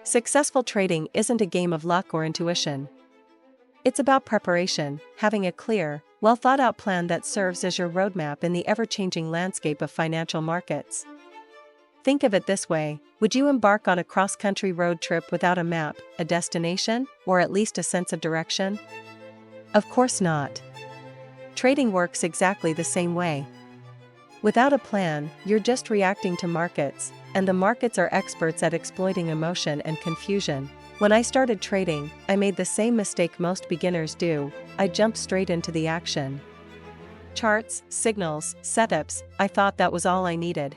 Successful trading isn't a game of luck or intuition. It's about preparation, having a clear, well-thought-out plan that serves as your roadmap in the ever-changing landscape of financial markets. Think of it this way: would you embark on a cross-country road trip without a map, a destination, or at least a sense of direction? Of course not. Trading works exactly the same way. Without a plan, you're just reacting to markets, and the markets are experts at exploiting emotion and confusion. When I started trading, I made the same mistake most beginners do: I jumped straight into the action. Charts, signals, setups, I thought that was all I needed.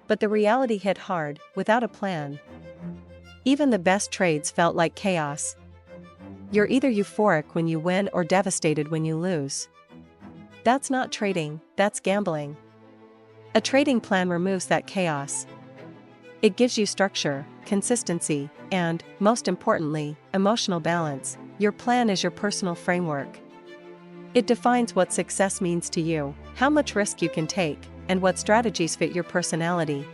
But the reality hit hard. Without a plan, even the best trades felt like chaos. You're either euphoric when you win or devastated when you lose. That's not trading, that's gambling. A trading plan removes that chaos. It gives you structure, consistency, and, most importantly, emotional balance. Your plan is your personal framework. It defines what success means to you, how much risk you can take, and what strategies fit your personality.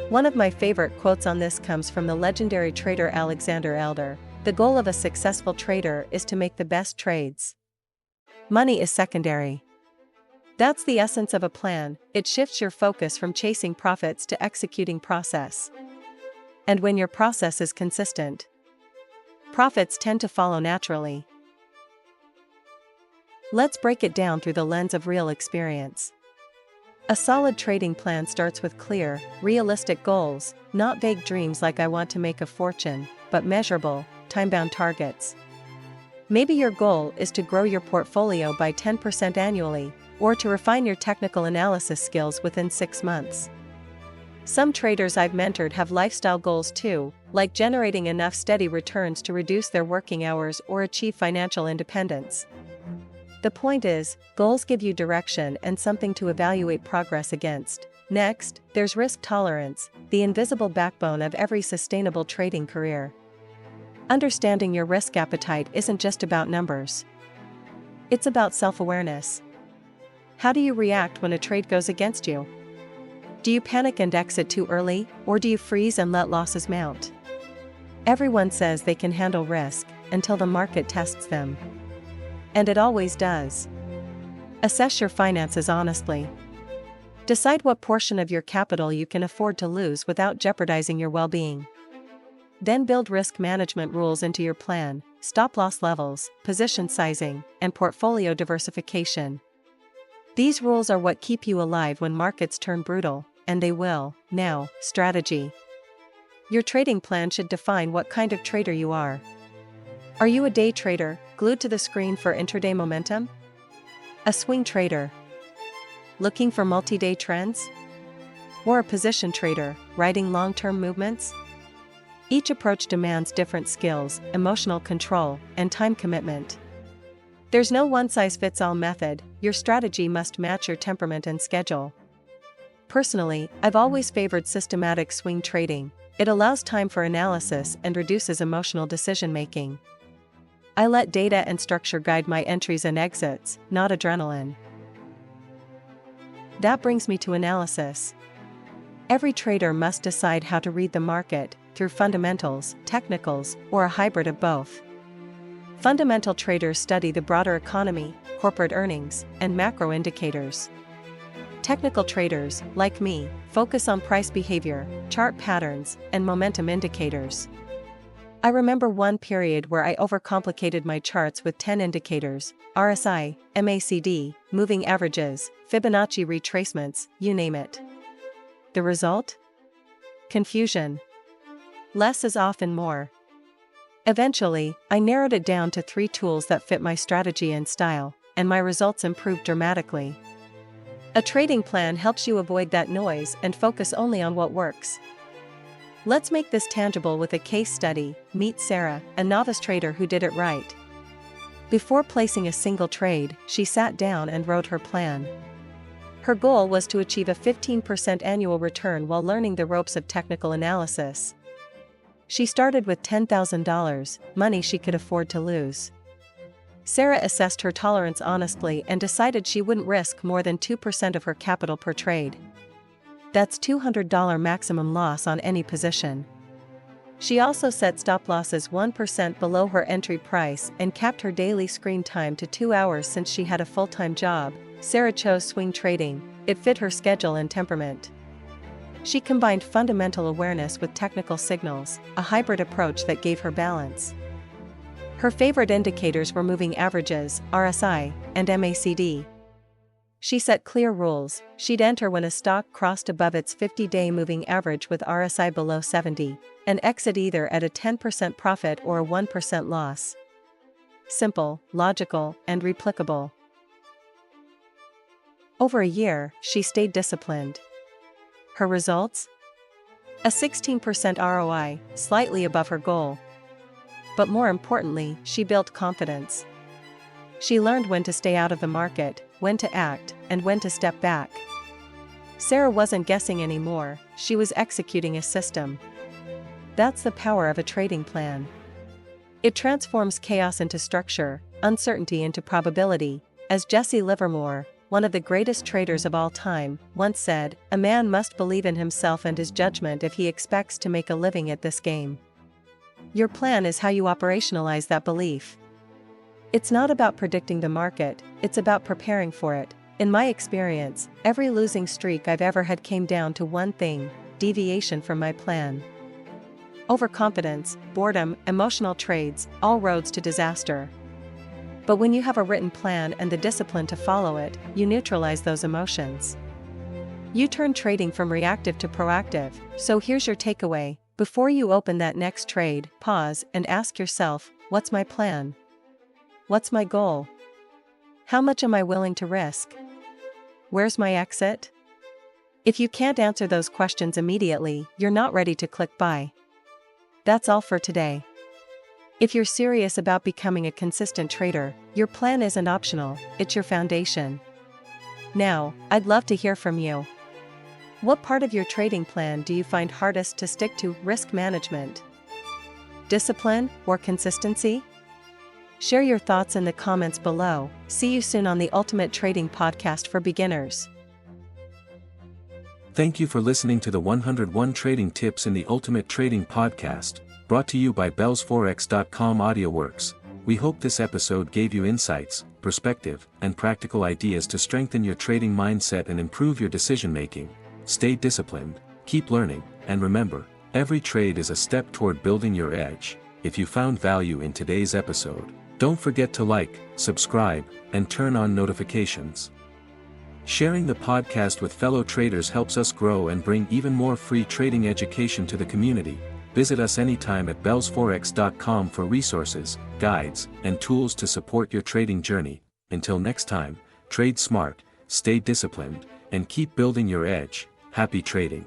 One of my favorite quotes on this comes from the legendary trader Alexander Elder: "The goal of a successful trader is to make the best trades. Money is secondary." That's the essence of a plan. It shifts your focus from chasing profits to executing process. And when your process is consistent, profits tend to follow naturally. Let's break it down through the lens of real experience. A solid trading plan starts with clear, realistic goals, not vague dreams like "I want to make a fortune," but measurable, time-bound targets. Maybe your goal is to grow your portfolio by 10% annually, or to refine your technical analysis skills within 6 months. Some traders I've mentored have lifestyle goals too, like generating enough steady returns to reduce their working hours or achieve financial independence. The point is, goals give you direction and something to evaluate progress against. Next, there's risk tolerance, the invisible backbone of every sustainable trading career. Understanding your risk appetite isn't just about numbers. It's about self-awareness. How do you react when a trade goes against you? Do you panic and exit too early, or do you freeze and let losses mount? Everyone says they can handle risk, until the market tests them. And it always does. Assess your finances honestly. Decide what portion of your capital you can afford to lose without jeopardizing your well-being. Then build risk management rules into your plan: stop-loss levels, position sizing, and portfolio diversification. These rules are what keep you alive when markets turn brutal, and they will. Now, strategy. Your trading plan should define what kind of trader you are. Are you a day trader, glued to the screen for intraday momentum? A swing trader, looking for multi-day trends? Or a position trader, riding long-term movements? Each approach demands different skills, emotional control, and time commitment. There's no one-size-fits-all method. Your strategy must match your temperament and schedule. Personally, I've always favored systematic swing trading. It allows time for analysis and reduces emotional decision-making. I let data and structure guide my entries and exits, not adrenaline. That brings me to analysis. Every trader must decide how to read the market, through fundamentals, technicals, or a hybrid of both. Fundamental traders study the broader economy, corporate earnings, and macro indicators. Technical traders, like me, focus on price behavior, chart patterns, and momentum indicators. I remember one period where I overcomplicated my charts with 10 indicators: RSI, MACD, moving averages, Fibonacci retracements, you name it. The result? Confusion. Less is often more. Eventually, I narrowed it down to 3 tools that fit my strategy and style, and my results improved dramatically. A trading plan helps you avoid that noise and focus only on what works. Let's make this tangible with a case study. Meet Sarah, a novice trader who did it right. Before placing a single trade, she sat down and wrote her plan. Her goal was to achieve a 15% annual return while learning the ropes of technical analysis. She started with $10,000, money she could afford to lose. Sarah assessed her tolerance honestly and decided she wouldn't risk more than 2% of her capital per trade. That's $200 maximum loss on any position. She also set stop losses 1% below her entry price and capped her daily screen time to 2 hours. Since she had a full-time job, Sarah chose swing trading. It fit her schedule and temperament. She combined fundamental awareness with technical signals, a hybrid approach that gave her balance. Her favorite indicators were moving averages, RSI, and MACD. She set clear rules. She'd enter when a stock crossed above its 50-day moving average with RSI below 70, and exit either at a 10% profit or a 1% loss. Simple, logical, and replicable. Over a year, she stayed disciplined. Her results? A 16% ROI, slightly above her goal. But more importantly, she built confidence. She learned when to stay out of the market, when to act, and when to step back. Sarah wasn't guessing anymore, she was executing a system. That's the power of a trading plan. It transforms chaos into structure, uncertainty into probability. As Jesse Livermore, one of the greatest traders of all time, once said, "A man must believe in himself and his judgment if he expects to make a living at this game." Your plan is how you operationalize that belief. It's not about predicting the market, it's about preparing for it. In my experience, every losing streak I've ever had came down to one thing: deviation from my plan. Overconfidence, boredom, emotional trades, all roads to disaster. But when you have a written plan and the discipline to follow it, you neutralize those emotions. You turn trading from reactive to proactive. So here's your takeaway. Before you open that next trade, pause and ask yourself, what's my plan? What's my goal? How much am I willing to risk? Where's my exit? If you can't answer those questions immediately, you're not ready to click buy. That's all for today. If you're serious about becoming a consistent trader, your plan isn't optional, it's your foundation. Now, I'd love to hear from you. What part of your trading plan do you find hardest to stick to? Risk management, discipline, or consistency? Share your thoughts in the comments below. See you soon on the Ultimate Trading Podcast for Beginners. Thank you for listening to the 101 Trading Tips in the Ultimate Trading Podcast, brought to you by bellsforex.com AudioWorks. We hope this episode gave you insights, perspective, and practical ideas to strengthen your trading mindset and improve your decision-making. Stay disciplined, keep learning, and remember, every trade is a step toward building your edge. If you found value in today's episode, don't forget to like, subscribe, and turn on notifications. Sharing the podcast with fellow traders helps us grow and bring even more free trading education to the community. Visit us anytime at bellsforex.com for resources, guides, and tools to support your trading journey. Until next time, trade smart, stay disciplined, and keep building your edge. Happy trading!